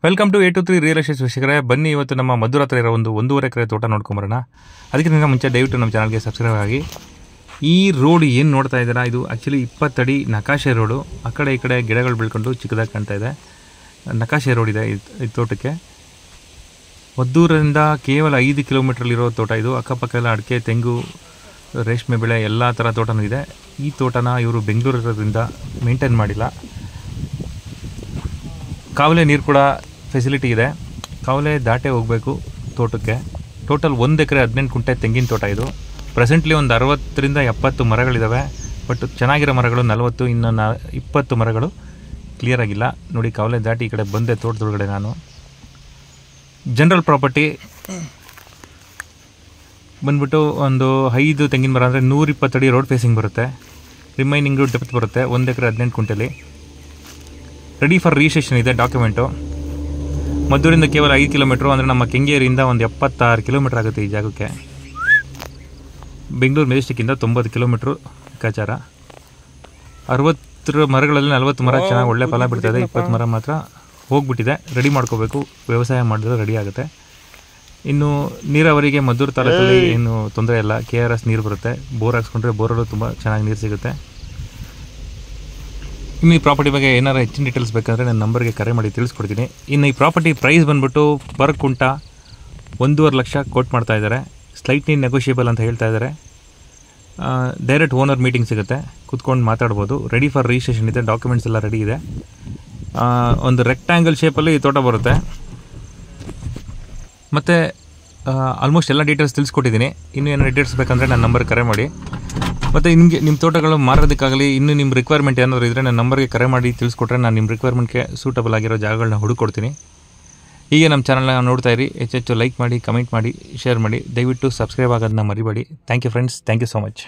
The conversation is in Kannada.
ವೆಲ್ಕಮ್ ಟು 823 ರಿಯಲ್ ಎಸ್ಟೇಟ್ ವೀಕ್ಷಕರೇ. ಬನ್ನಿ ಇವತ್ತು ನಮ್ಮ ಮಧುರ ಹತ್ರ ಇರೋ ಒಂದು 1.5 ಎಕರೆ ತೋಟ ನೋಡ್ಕೊಂಬರೋಣ. ಅದಕ್ಕಿಂತ ಮುಂಚೆ ದಯವಿಟ್ಟು ನಮ್ಮ ಚಾನಲ್ಗೆ ಸಬ್ಸ್ಕ್ರೈಬ್ ಆಗಿ. ಈ ರೋಡ್ ಏನು ನೋಡ್ತಾ ಇದ್ದೀರಾ, ಇದು ಆ್ಯಕ್ಚುಲಿ 20 ಅಡಿ ನಕಾಶೆ ರೋಡು. ಆ ಕಡೆ ಈ ಕಡೆ ಗಿಡಗಳು ಬೆಳ್ಕೊಂಡು ಚಿಕ್ಕದಾಗಿ ಕಾಣ್ತಾ ಇದೆ. ನಕಾಶೆ ರೋಡ್ ಇದೆ ಈ ತೋಟಕ್ಕೆ. ಮದ್ದೂರಿಂದ ಕೇವಲ 5 ಕಿಲೋಮೀಟ್ರಲ್ಲಿರೋ ತೋಟ ಇದು. ಅಕ್ಕಪಕ್ಕ ಎಲ್ಲ ಅಡಿಕೆ, ತೆಂಗು, ರೇಷ್ಮೆ ಬೆಳೆ ಎಲ್ಲ ಥರ ತೋಟನೂ ಇದೆ. ಈ ತೋಟನ ಇವರು ಬೆಂಗಳೂರಿರೋದ್ರಿಂದ ಮೇಂಟೈನ್ ಮಾಡಿಲ್ಲ. ಕಾವಲೆ ನೀರು ಕೂಡ ಫೆಸಿಲಿಟಿ ಇದೆ. ಕಾವಲೆ ದಾಟೆ ಹೋಗಬೇಕು ತೋಟಕ್ಕೆ. ಟೋಟಲ್ 1 ಎಕರೆ 18 ಕುಂಟೆ ತೆಂಗಿನ ತೋಟ ಇದು. ಪ್ರೆಸೆಂಟ್ಲಿ ಒಂದು 60ರಿಂದ 70 ಮರಗಳಿದ್ದಾವೆ. ಬಟ್ ಚೆನ್ನಾಗಿರೋ ಮರಗಳು 40, ಇನ್ನು 20 ಮರಗಳು ಕ್ಲಿಯರ್ ಆಗಿಲ್ಲ. ನೋಡಿ, ಕಾವಲೆ ದಾಟಿ ಈ ಕಡೆ ಬಂದೆ ತೋಟದೊಳಗಡೆ ನಾನು. ಜನರಲ್ ಪ್ರಾಪರ್ಟಿ ಬಂದ್ಬಿಟ್ಟು ಒಂದು 5 ತೆಂಗಿನ ಮರ ಅಂದರೆ 120 ಅಡಿ ರೋಡ್ ಫೇಸಿಂಗ್ ಬರುತ್ತೆ. ರಿಮೈನಿಂಗು ಡೆಪ್ತ್ ಬರುತ್ತೆ. 1 ಎಕರೆ 18 ಕುಂಟೆಲಿ ರೆಡಿ ಫಾರ್ ರಿಜಿಸ್ಟ್ರೇಷನ್ ಇದೆ ಡಾಕ್ಯುಮೆಂಟು. ಮದ್ದೂರಿಂದ ಕೇವಲ 5 ಕಿಲೋಮೀಟ್ರು, ಅಂದರೆ ನಮ್ಮ ಕೆಂಗೇರಿಯಿಂದ ಒಂದು 76 ಕಿಲೋಮೀಟ್ರ್ ಆಗುತ್ತೆ ಈ ಜಾಗಕ್ಕೆ. ಬೆಂಗಳೂರು ಮೆಜೆಸ್ಟಿಕ್ಕಿಂದ 90 ಕಿಲೋಮೀಟ್ರು ಲೆಕ್ಕಾಚಾರ. 60 ಮರಗಳಲ್ಲಿ 40 ಮರ ಚೆನ್ನಾಗಿ ಒಳ್ಳೆ ಫಲ ಬಿಡ್ತಾಯಿದೆ. 20 ಮರ ಮಾತ್ರ ಹೋಗ್ಬಿಟ್ಟಿದೆ. ರೆಡಿ ಮಾಡ್ಕೋಬೇಕು, ವ್ಯವಸಾಯ ಮಾಡಿದ್ರೆ ರೆಡಿ ಆಗುತ್ತೆ. ಇನ್ನು ನೀರಾವರಿಗೆ ಮದ್ದೂರು ತಾಲೂಕಲ್ಲಿ ಏನು ತೊಂದರೆ ಇಲ್ಲ. KRS ನೀರು ಬರುತ್ತೆ. ಬೋರ್ ಹಾಕ್ಸ್ಕೊಂಡ್ರೆ ಬೋರಲ್ಲೂ ತುಂಬ ಚೆನ್ನಾಗಿ ನೀರು ಸಿಗುತ್ತೆ. ಇನ್ನು ಈ ಪ್ರಾಪರ್ಟಿ ಬಗ್ಗೆ ಏನಾರು ಹೆಚ್ಚಿನ ಡೀಟೇಲ್ಸ್ ಬೇಕಂದರೆ ನನ್ನ ನಂಬರ್ಗೆ ಕರೆ ಮಾಡಿ ತಿಳಿಸ್ಕೊಡ್ತೀನಿ. ಇನ್ನು ಈ ಪ್ರಾಪರ್ಟಿ ಪ್ರೈಸ್ ಬಂದ್ಬಿಟ್ಟು ಪರ್ ಕುಂಟ 1.5 ಲಕ್ಷ ಕೋಟ್ ಮಾಡ್ತಾ ಇದ್ದಾರೆ. ಸ್ಲೈಟ್ಲಿ ನೆಗೋಷಿಯೇಬಲ್ ಅಂತ ಹೇಳ್ತಾ ಇದ್ದಾರೆ. ಡೈರೆಕ್ಟ್ ಓನರ್ ಮೀಟಿಂಗ್ ಸಿಗುತ್ತೆ, ಕೂತ್ಕೊಂಡು ಮಾತಾಡ್ಬೋದು. ರೆಡಿ ಫಾರ್ ರಿಜಿಸ್ಟ್ರೇಷನ್ ಇದೆ, ಡಾಕ್ಯುಮೆಂಟ್ಸ್ ಎಲ್ಲ ರೆಡಿ ಇದೆ. ಒಂದು ರೆಕ್ಟ್ಯಾಂಗಲ್ ಶೇಪಲ್ಲಿ ಈ ತೋಟ ಬರುತ್ತೆ. ಮತ್ತು ಆಲ್ಮೋಸ್ಟ್ ಎಲ್ಲ ಡೀಟೇಲ್ಸ್ ತಿಳಿಸ್ಕೊಟ್ಟಿದ್ದೀನಿ. ಇನ್ನೂ ಏನೋ ಡೀಟೇಲ್ಸ್ ಬೇಕಂದರೆ ನನ್ನ ನಂಬರ್ಗೆ ಕರೆ ಮಾಡಿ. ಮತ್ತು ನಿಮಗೆ ನಿಮ್ಮ ತೋಟಗಳು ಮಾರೋದಕ್ಕಾಗಲಿ ಇನ್ನೂ ನಿಮ್ಮ ರಿಕ್ವೈರ್ಮೆಂಟ್ ಏನಾದರೂ ಇದ್ದರೆ ನನ್ನ ನಂಬರ್ಗೆ ಕರೆ ಮಾಡಿ ತಿಳಿಸ್ಕೊಟ್ರೆ ನಾನು ನಿಮ್ಮ ರಿಕ್ವೈರ್ಮೆಂಟ್ಗೆ ಸೂಟಬಲ್ ಆಗಿರೋ ಜಾಗಗಳನ್ನ ಹುಡುಕೊಡ್ತೀನಿ. ಹೀಗೆ ನಮ್ಮ ಚಾನಲ್ನ ನೋಡ್ತಾ ಇರಿ. ಹೆಚ್ಚೆಚ್ಚು ಲೈಕ್ ಮಾಡಿ, ಕಮೆಂಟ್ ಮಾಡಿ, ಶೇರ್ ಮಾಡಿ. ದಯವಿಟ್ಟು ಸಬ್ಸ್ಕ್ರೈಬ್ ಆಗೋದನ್ನ ಮರಿಬೇಡಿ. Thank you friends, thank you so much.